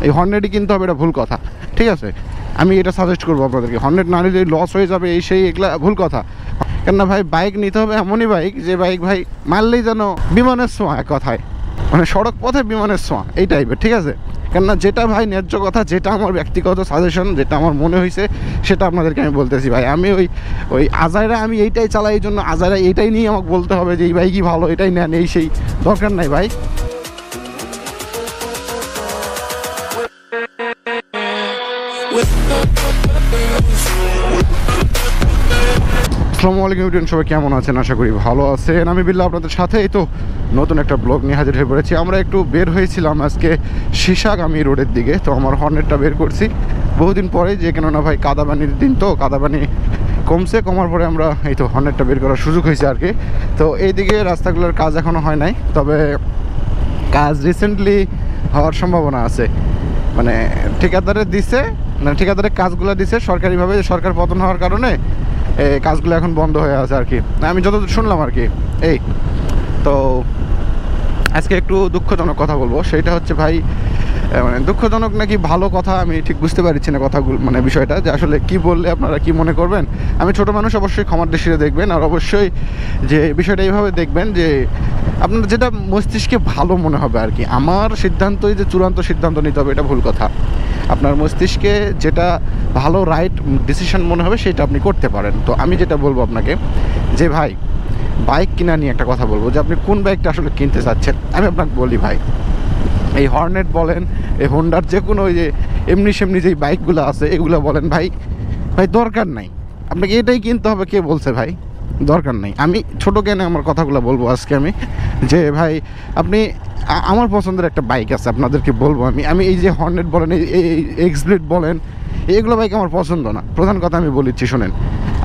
এই হর্নেটই কিনতে হবে, এটা ভুল কথা। ঠিক আছে, আমি এটা সাজেস্ট করবো আপনাদেরকে। হর্নেট না নিলে লস হয়ে যাবে এই সেই, এগুলা ভুল কথা। কেননা ভাই বাইক নিতে হবে এমনই বাইক যে বাইক ভাই মারলেই যেন বিমানের ছোঁয়া, এক কথায় মানে সড়ক পথে বিমানের ছোঁয়া, এই টাইপের। ঠিক আছে, কেননা যেটা ভাই ন্যায্য কথা, যেটা আমার ব্যক্তিগত সাজেশন, যেটা আমার মনে হয়েছে সেটা আপনাদেরকে আমি বলতেছি ভাই। আমি ওই আজাইরা আমি এইটাই চালাই, এই জন্য আজাইরা এইটাই নিয়ে আমাকে বলতে হবে যে এই বাইকই ভালো, এটাই নেন, এই সেই দরকার নাই ভাই। আসসালামু আলাইকুম এভরিওয়ান, সবাই কেমন আছেন? আশা করি ভালো আছেন। আমি বিল্লাহ আপনাদের সাথে এই তো নতুন একটা ব্লগ নিয়ে হাজির হয়ে পড়েছি। আমরা একটু বের হয়েছিলাম আজকে সিসাগামী রোডের দিকে। তো আমার হর্নেটটা বের করছি বহুদিন পরে, যে কেননা ভাই কাদাবানির দিন, তো কাদাবানি কমার পরে আমরা এই তো হর্নেটটা বের করার সুযোগ হয়েছে আর কি। তো এইদিকে রাস্তাগুলোর কাজ এখনও হয় নাই, তবে কাজ রিসেন্টলি হওয়ার সম্ভাবনা আছে। মানে ঠিকাদারে দিছে, মানে ঠিকাদারের কাজগুলো দিছে সরকারিভাবে, সরকার পতন হওয়ার কারণে এই কাজগুলো এখন বন্ধ হয়ে আছে আর কি, আমি যতদূর শুনলাম আর কি। এই তো আজকে একটু দুঃখজনক কথা বলবো, সেইটা হচ্ছে ভাই মানে দুঃখজনক নাকি ভালো কথা আমি ঠিক বুঝতে পারছি না কথাগুলো, মানে বিষয়টা যে আসলে কি বললে আপনারা কি মনে করবেন। আমি ছোট মানুষ, অবশ্যই ক্ষমার দৃষ্টিতে দেখবেন, আর অবশ্যই যে বিষয়টা এইভাবে দেখবেন যে আপনার যেটা মস্তিষ্কে ভালো মনে হবে আর কি। আমার সিদ্ধান্তই যে চূড়ান্ত সিদ্ধান্ত নিতে হবে, এটা ভুল কথা। আপনার মস্তিষ্কে যেটা ভালো রাইট ডিসিশন মনে হবে সেটা আপনি করতে পারেন। তো আমি যেটা বলবো আপনাকে যে ভাই বাইক কিনা নিয়ে একটা কথা বলবো, যে আপনি কোন বাইকটা আসলে কিনতে চাচ্ছেন। আমি আপনাকে বলি ভাই, এই হর্নেট বলেন, এই হোন্ডার যে কোনো ওই যে এমনি সেমনি যেই বাইকগুলো আছে এগুলো বলেন, ভাই দরকার নাই, আপনাকে এটাই কিনতে হবে। কে বলছে ভাই দরকার নেই? আমি ছোটো জ্ঞানে আমার কথাগুলো বলবো আজকে আমি, যে ভাই আপনি আমার পছন্দের একটা বাইক আছে আপনাদেরকে বলবো আমি এই যে হর্নেট বলেন, এই এক্সব্লেড বলেন, এগুলো বাইক আমার পছন্দ না। প্রধান কথা আমি বলেছি শোনেন,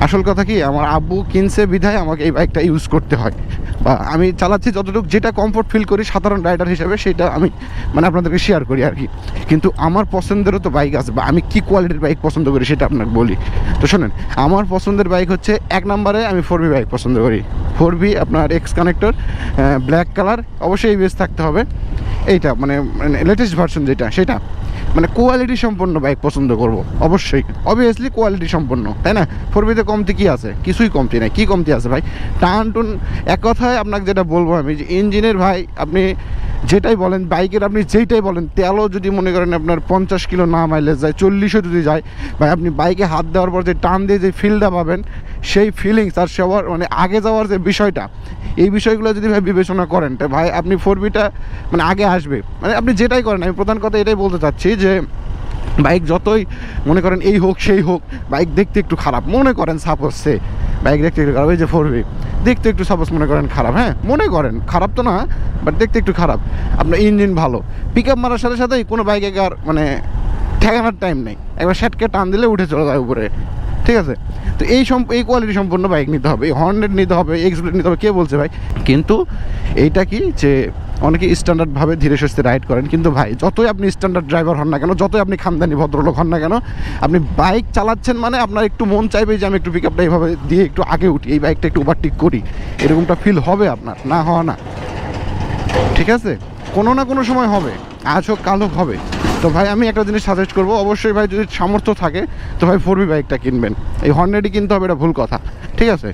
আসল কথা কি, আমার আব্বু কিনছে বিধায় আমাকে এই বাইকটা ইউজ করতে হয়, বা আমি চালাচ্ছি যতটুকু যেটা কমফোর্ট ফিল করি সাধারণ রাইডার হিসেবে, সেটা আমি মানে আপনাদেরকে শেয়ার করি আর কি। কিন্তু আমার পছন্দেরও তো বাইক আছে, বা আমি কী কোয়ালিটির বাইক পছন্দ করি সেটা আপনাকে বলি। তো শোনেন, আমার পছন্দের বাইক হচ্ছে এক নম্বরে আমি 4V বাইক পছন্দ করি। 4V আপনার এক্স কানেক্টর, ব্ল্যাক কালার, অবশ্যই ABS থাকতে হবে। এইটা মানে লেটেস্ট ভার্সন যেটা, সেটা মানে কোয়ালিটি সম্পন্ন বাইক পছন্দ করব অবশ্যই, অবভিয়াসলি কোয়ালিটি সম্পন্ন, তাই না? 4Vতে কমতি কী আছে? কিছুই কমতি নাই। কী কমতি আছে ভাই? টান টুন, এক কথায় আপনাকে যেটা বলবো আমি, যে ইঞ্জিনের ভাই আপনি যেটাই বলেন, বাইকের আপনি যেইটাই বলেন, তেলও যদি মনে করেন আপনার 50 কিলো না মাইলেজ যায়, 40ও যদি যায় ভাই, আপনি বাইকে হাত দেওয়ার পর যে টান দিয়ে যে ফিলটা পাবেন, সেই ফিলিংস আর সবার মানে আগে যাওয়ার যে বিষয়টা, এই বিষয়গুলো যদি ভাই বিবেচনা করেন, তো ভাই আপনি 4Vটা মানে আগে আসবে। মানে আপনি যেটাই করেন, আমি প্রধান কথা এটাই বলতে চাচ্ছি যে বাইক যতই মনে করেন এই হোক সেই হোক, বাইক দেখতে একটু খারাপ মনে করেন, সাপোজ সে বাইক দেখতে একটু খারাপ, এই যে 4V দেখতে একটু সাপোজ মনে করেন খারাপ, হ্যাঁ মনে করেন খারাপ তো না, বাট দেখতে একটু খারাপ, আপনার ইঞ্জিন ভালো, পিক আপ মারার সাথে সাথেই কোনো বাইকে আর মানে ঠেকানোর টাইম নেই, একবার শ্যাটকে টান দিলে উঠে চলে যায় উপরে। ঠিক আছে, তো এই কোয়ালিটি সম্পন্ন বাইক নিতে হবে, এই হর্নেট নিতে হবে, এক্সব্লেড নিতে হবে, কে বলছে ভাই? কিন্তু এইটা কি যে অনেকে স্ট্যান্ডার্ডভাবে ধীরে সুস্থে রাইড করেন, কিন্তু ভাই যতই আপনি স্ট্যান্ডার্ড ড্রাইভার হন না কেন, যতই আপনি খানদানি ভদ্রলোক হন না কেন, আপনি বাইক চালাচ্ছেন মানে আপনার একটু মন চাইবে যে আমি একটু পিক আপটা এইভাবে দিয়ে একটু আগে উঠি, এই বাইকটা একটু ওভারটেক করি, এরকমটা ফিল হবে আপনার, না হওয়া না। ঠিক আছে, কোনো না কোনো সময় হবে, আজ হোক কাল হোক হবে। তো ভাই আমি একটা জিনিস সাজেস্ট করবো, অবশ্যই ভাই যদি সামর্থ্য থাকে তো ভাই 4V বাইকটা কিনবেন, এই হর্নেটই কিনতে হবে, এটা ভুল কথা। ঠিক আছে,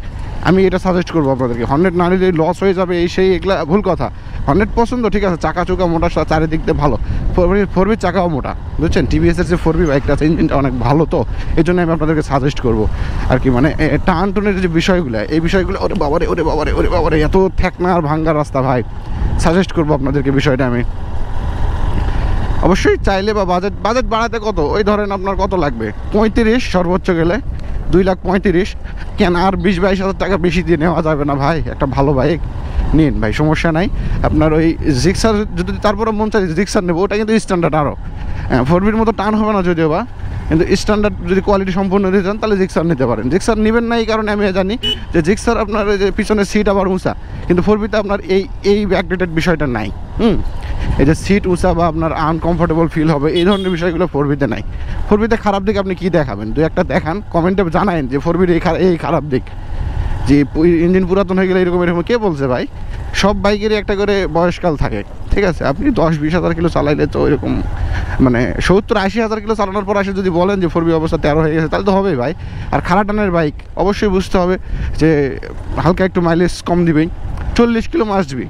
আমি এটা সাজেস্ট করবো আপনাদেরকে। হর্নেট না নিলে লস হয়ে যাবে এই সেই, এগুলা ভুল কথা। হর্নেট পছন্দ, ঠিক আছে, চাকা চোকা মোটা, চারিদিক দিয়ে ভালো, 4V চাকাও মোটা, বুঝছেন? TVS-এর যে 4V বাইকটা আছে ইঞ্জিনটা অনেক ভালো, তো এই জন্য আমি আপনাদেরকে সাজেস্ট করবো আর কি। মানে টান টনের যে বিষয়গুলো, এই বিষয়গুলো ওরে বাবারে ওরে বাবারে ওরে বাবারে, এত ঠেকনা আর ভাঙ্গার রাস্তা ভাই, সাজেস্ট করবো আপনাদেরকে বিষয়টা আমি। অবশ্যই চাইলে বা বাজেট বাড়াতে কত, ওই ধরেন আপনার কত লাগবে, 35 সর্বোচ্চ গেলে 2,35,000, কেন আর 20-22 হাজার টাকা বেশি দিয়ে নেওয়া যাবে না ভাই? একটা ভালো বাইক নিন ভাই, সমস্যা নাই। আপনার ওই জিক্সার যদি তারপরে মন চাই জিক্সার নেবো, ওটা কিন্তু স্ট্যান্ডার্ড আরও, 4Vর মতো টান হবে না যদিও বা, কিন্তু স্ট্যান্ডার্ড যদি কোয়ালিটি সম্পূর্ণ নিতে চান তাহলে জিক্সার নিতে পারেন। জিক্সার নেবেন না এই কারণে আমি জানি যে জিক্সার আপনার যে পিছনের সিট আবার উঁচা, কিন্তু 4Vতে আপনার এই ব্যাকডেটেড বিষয়টা নাই। এই যে সিট উঁচা বা আপনার আনকমফোর্টেবল ফিল হবে, এই ধরনের বিষয়গুলো 4Vতে নাই। 4Vতে খারাপ দিক আপনি কী দেখাবেন? দু একটা দেখান, কমেন্টে জানায়েন যে 4Vর এই খারাপ দিক, যে ইঞ্জিন পুরাতন হয়ে গেলে এরকম কে বলছে ভাই? সব বাইকেরই একটা করে বয়সকাল থাকে, ঠিক আছে, আপনি 10-20 হাজার কিলো চালাইলে তো এরকম মানে 70-80 হাজার কিলো চালানোর পর আসে যদি বলেন যে 4B অবস্থা 13 হয়ে গেছে, তাহলে তো হবেই ভাই। আর খাড়া টানের বাইক অবশ্যই বুঝতে হবে যে হালকা একটু মাইলেজ কম দিবেই, 40 কিলো মাস্ট বি,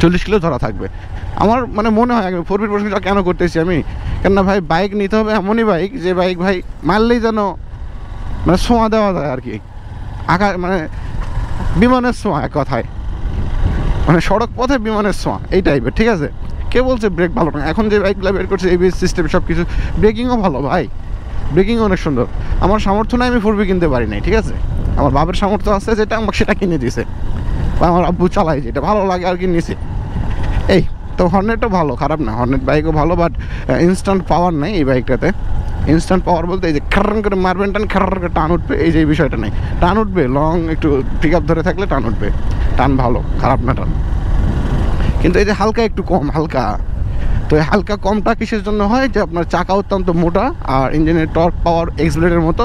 40 কিলো ধরা থাকবে। আমার মানে মনে হয় 4Bর প্রশ্নটা কেন করতেছি আমি, কেননা ভাই বাইক নিতে হবে এমনই বাইক যে বাইক ভাই মারলেই যেন মানে ছোঁয়া দেওয়া যায় আর কি, মানে বিমানের ছোঁয়া, এক কথায় মানে সড়ক পথে বিমানের ছোঁয়া, এই টাইপের। ঠিক আছে, কে বলছে ব্রেক ভালো না? এখন যে বাইকগুলো বের করছে ABS সিস্টেম সব কিছু, ব্রেকিংও ভালো ভাই, ব্রেকিং অনেক সুন্দর। আমার সামর্থ্য নাই আমি 4B কিনতে পারি নাই, ঠিক আছে, আমার বাবার সামর্থ্য আছে যেটা আমাকে সেটা কিনে দিয়েছে, বা আমার আব্বু চালায় যেটা ভালো লাগে আর কি নিছে। এই তো হর্নেটও ভালো, খারাপ না, হর্নেট বাইকও ভালো, বাট ইনস্ট্যান্ট পাওয়ার নেই এই বাইকটাতে। ইনস্ট্যান্ট পাওয়ার বলতে এই যে খারান করে মারবেন টান, খারান করে টান উঠবে, এই যে এই বিষয়টা নেই। টান উঠবে, লং একটু পিক আপ ধরে থাকলে টান উঠবে, টান ভালো, খারাপ না টান। কিন্তু এই যে হালকা একটু কম, হালকা, তো এই হালকা কমটা কিসের জন্য হয়? যে আপনার চাকা অত্যন্ত মোটা আর ইঞ্জিনের টর্ক পাওয়ার এক্সব্লেডের মতো,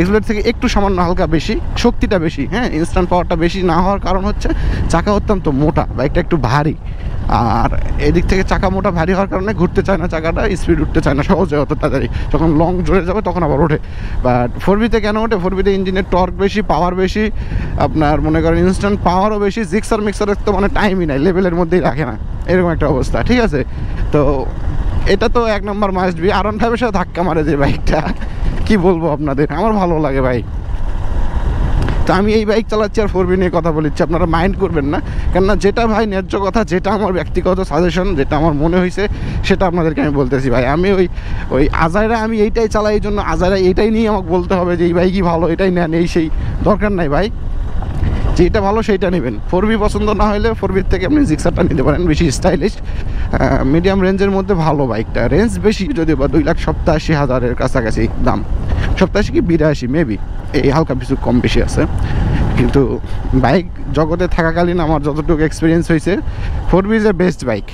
এক্সব্লেড থেকে একটু সামান্য হালকা বেশি, শক্তিটা বেশি। হ্যাঁ, ইনস্ট্যান্ট পাওয়ারটা বেশি না হওয়ার কারণ হচ্ছে চাকা অত্যন্ত মোটা, বাইকটা একটু ভারী, আর এদিক থেকে চাকা মোটা ভারী হওয়ার কারণে ঘুরতে চায় না চাকাটা, স্পিড উঠতে চায় না সহজে অত তাড়াতাড়ি। যখন লং জোরে যাবে তখন আবার ওঠে। বাট 4Bতে কেন ওঠে? 4Bতে ইঞ্জিনের টর্ক বেশি, পাওয়ার বেশি, আপনার মনে করেন ইনস্ট্যান্ট পাওয়ারও বেশি, জিক্সার মিক্সারের তো মানে টাইমই নাই, লেভেলের মধ্যেই রাখে না, এরকম একটা অবস্থা। ঠিক আছে, তো এটা তো 1 নম্বর মাস্ট বি। R15 সাথে ধাক্কা মারে যে বাইকটা, কি বলবো আপনাদের, আমার ভালো লাগে ভাই। তো আমি এই বাইক চালাচ্ছি আর 4B নিয়ে কথা বলিচ্ছি, আপনারা মাইন্ড করবেন না, কেননা যেটা ভাই ন্যায্য কথা, যেটা আমার ব্যক্তিগত সাজেশন, যেটা আমার মনে হয়েছে সেটা আপনাদেরকে আমি বলতেছি ভাই। আমি ওই আজাইরা আমি এইটাই চালাই, এই জন্য আজাইরা এইটাই নিয়ে আমাকে বলতে হবে যে এই বাইকই ভালো, এটাই নেন, এই সেই দরকার নাই ভাই। যেটা ভালো সেইটা নেবেন। 4B পছন্দ না হলে 4Bর থেকে আপনি জিক্সারটা নিতে পারেন, বেশি স্টাইলিশ, মিডিয়াম রেঞ্জের মধ্যে ভালো বাইকটা। রেঞ্জ বেশি যদিও বা 2,87,000-এর কাছাকাছি দাম, 87 কি 82 মেবি, এই হালকা কিছু কম বেশি আছে। কিন্তু বাইক জগতে থাকাকালীন আমার যতটুকু এক্সপিরিয়েন্স হয়েছে, 4B is a best bike.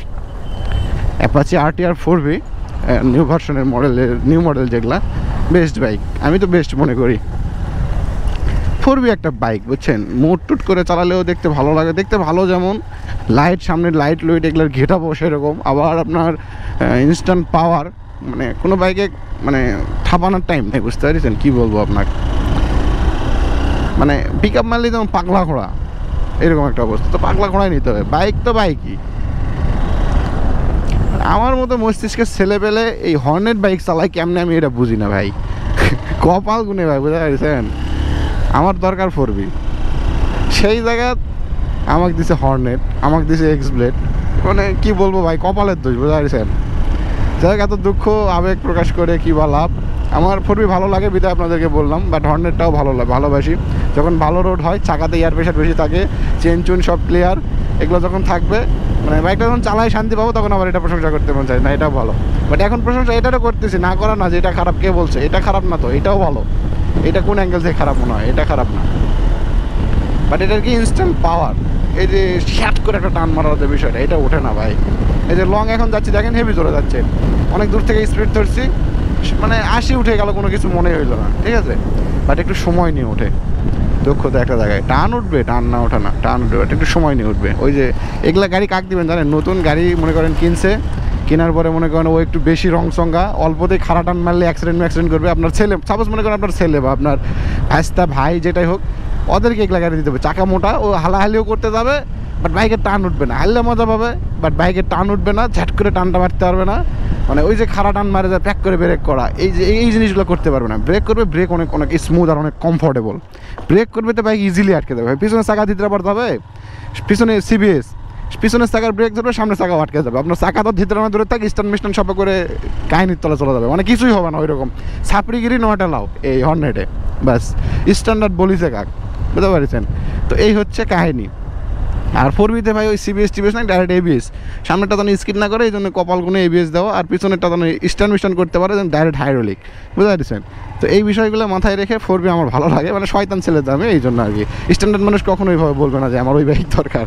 Apache RTR 4B new ভার্সনের মডেলের, নিউ মডেল যেগুলা, বেস্ট বাইক, আমি তো বেস্ট মনে করি। 4B একটা বাইক, বুঝছেন, মুড টুট করে চালালেও দেখতে ভালো লাগে, দেখতে ভালো যেমন, লাইট, সামনের লাইট লুইট এগুলোর ঘেটাবো সেরকম। আবার আপনার ইনস্ট্যান্ট পাওয়ার, মানে কোনো বাইকে মানে থাপানোর টাইম নেই, বুঝতে পারছেন কী বলবো আপনাকে, মানে পিক আপ মারলে যেমন পাগলা ঘোড়া, এরকম একটা অবস্থা। তো পাগলা ঘোড়াই নিতে হবে, বাইক তো বাইকই। আমার মতো মস্তিষ্কের ছেলে পেলে এই হর্নেট বাইক চালায় কেমনে আমি এটা বুঝি না ভাই, কপাল গুনে ভাই, বুঝতে পারছেন। আমার দরকার 4B, সেই জায়গা আমাকে দিছে হর্নেট, আমাকে দিছে এক্সব্লেড, মানে কি বলবো ভাই, কপালের দোষ, বুঝতে পারছেন। যাই এত দুঃখ আবেগ প্রকাশ করে কি বা লাভ। আমার 4B ভালো লাগে বিধায় আপনাদেরকে বললাম, বাট হর্নেটটাও ভালো লাগে, ভালোবাসি। যখন ভালো রোড হয়, চাকাতে এয়ার প্রেশার বেশি থাকে, চেন চুন সব ক্লিয়ার, এগুলো যখন থাকবে, মানে বাইকটা যখন চালাই শান্তি পাবো, তখন আবার এটা প্রশংসা করতে মন চাই না, এটাও ভালো। বাট এখন প্রশংসা এটারও করতেছি, না করা না যে এটা খারাপ, কে বলছে এটা খারাপ না, তো এটাও ভালো। এটা কোন অ্যাঙ্গেল থেকে খারাপ মনে হয়? এটা খারাপ না, বাট এটার কি ইনস্ট্যান্ট পাওয়ার, এই যে শ্যাট করে একটা টান মারার যে বিষয়টা, এটা ওঠে না ভাই। এই যে লং এখন যাচ্ছি দেখেন, হেভি জোরে যাচ্ছে, অনেক দূর থেকে স্পিড ধরছি, মানে 80 উঠে গেল, কোনো কিছু মনে হইলো না, ঠিক আছে, বাট একটু সময় নিয়ে ওঠে, দক্ষতা একটা জায়গায়। টান উঠবে, টান না ওঠে না, টান উঠবে, বাট একটু সময় নিয়ে উঠবে। ওই যে এগুলা গাড়ি কাক দিবেন জানেন, নতুন গাড়ি মনে করেন কিনছে, কেনার পরে মনে করেন ও একটু বেশি রংসঙ্গা, অল্পতেই খাড়া টান মারলে অ্যাক্সিডেন্ট করবে। আপনার ছেলে, সাপোজ মনে করেন আপনার ছেলে বা আপনার ভাইস্তা ভাই যেটাই হোক, ওদেরকে এগুলা গাড়ি দিতে হবে। চাকা মোটা, ও হালাহালিও করতে যাবে, বাট বাইকের টান উঠবে না, হাইলে মজা পাবে, বাট বাইকের টান উঠবে না, ঝাট করে টানটা মারতে পারবে না। মানে ওই যে খাড়া টান মারে যায়, প্যাক করে ব্রেক করা, এই জিনিসগুলো করতে পারবে না। ব্রেক করবে, ব্রেক অনেক অনেক স্মুথ আর অনেক কমফোর্টেবল। ব্রেক করবে তো বাইক ইজিলি আটকে দেবে। পিছনে চাকা দিতে পারতে হবে, পিছনে CBS, পিছনের চাকার ব্রেক ধরবে, সামনের চাকাও আটকে যাবে। আপনার চাকা তো ভিতরে না দূরে থাকে, স্ট্যান্ড মিস্ট্যান্ড সব করে কাহিনির তলে চলে যাবে, মানে কিছুই হবে না। ওই রকম ছাপড়িগিরি নয়টা লাও এই হর্নেটে, ব্যাস স্ট্যান্ডার্ড বলিছে কাক, বুঝতে পারছেন। তো এই হচ্ছে কাহিনী। আর 4Bতে ভাই ওই CBS না, ডাইরেক্ট ABS, সামনেরটা যেন স্কিড না করে এই জন্য কপাল গুনে ABS দেওয়া, আর পিছনেরটা যেন স্ট্যান্ড মিস্ট্যান্ড করতে পারে, যেন ডাইরেক্ট হাইড্রোলিক, বুঝতে পারছেন। তো এই বিষয়গুলো মাথায় রেখে 4B আমার ভালো লাগে, মানে শয়তান ছেলে তো আমি, এই জন্য আর কি। স্ট্যান্ডার্ড মানুষ কখনো ওইভাবে বলবে না যে আমার ওই বাইক দরকার,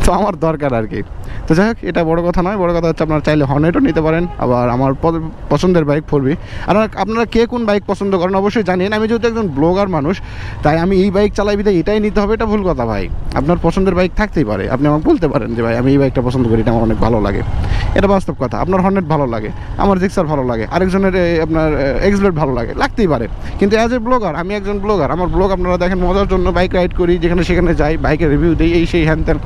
তো আমার দরকার আর কি। তো যাই হোক, এটা বড় কথা নয়, বড় কথা হচ্ছে আপনারা চাইলে হর্নেটও নিতে পারেন, আবার আমার পছন্দের বাইক 4B। আর আপনারা কে কোন বাইক পছন্দ করেন অবশ্যই জানিয়েন। আমি যেহেতু একজন ব্লগার মানুষ, তাই আমি এই বাইক চালাই বিধায় এটাই নিতে হবে, এটা ভুল কথা ভাই। আপনার পছন্দের বাইক থাকতেই পারে, আপনি আমাকে বলতে পারেন যে ভাই আমি এই বাইকটা পছন্দ করি, এটা আমার অনেক ভালো লাগে, এটা বাস্তব কথা। আপনার হর্নেট ভালো লাগে, আমার জিক্সার ভালো লাগে, আরেকজনের আপনার এক্সব্লেড ভালো লাগে, লাগতেই পারে। কিন্তু অ্যাজ এ ব্লগার, আমি একজন ব্লগার, আমার ব্লগ আপনারা দেখেন মজার জন্য, বাইক রাইড করি, যেখানে সেখানে যাই, বাইকের রিভিউ দিই, এই সেই হ্যান ত্যান,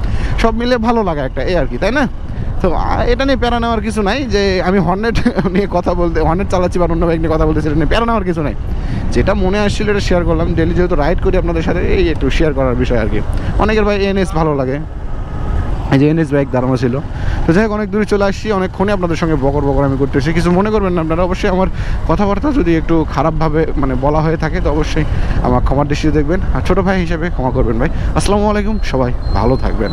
সব মিলে ভালো লাগা একটা, এই আর কি, তাই না? তো এটা নিয়ে প্যারা নেওয়ার কিছু নাই যে আমি হর্নেট নিয়ে কথা বলতে, হর্নেট চালাচ্ছি বা অন্য বাইক নিয়ে কথা বলতেছি, এটা নিয়ে প্যারা নেওয়ার কিছু নাই। যেটা মনে আসছিল এটা শেয়ার করলাম, ডেলি যেহেতু রাইড করি আপনাদের সাথে, এই একটু শেয়ার করার বিষয় আর কি। অনেকের ভাই এনএস ভালো লাগে, এই যে এনএস বাইক দাঁড়ানো ছিল। তো যাই হোক, অনেক দূরে চলে আসছি, অনেকক্ষণে আপনাদের সঙ্গে বকর আমি করতেছি, কিছু মনে করবেন না আপনারা। অবশ্যই আমার কথাবার্তা যদি একটু খারাপভাবে মানে বলা হয়ে থাকে, তো অবশ্যই আমার ক্ষমার দৃষ্টিতে দেখবেন, আর ছোটো ভাই হিসেবে ক্ষমা করবেন ভাই। আসসালামু আলাইকুম, সবাই ভালো থাকবেন।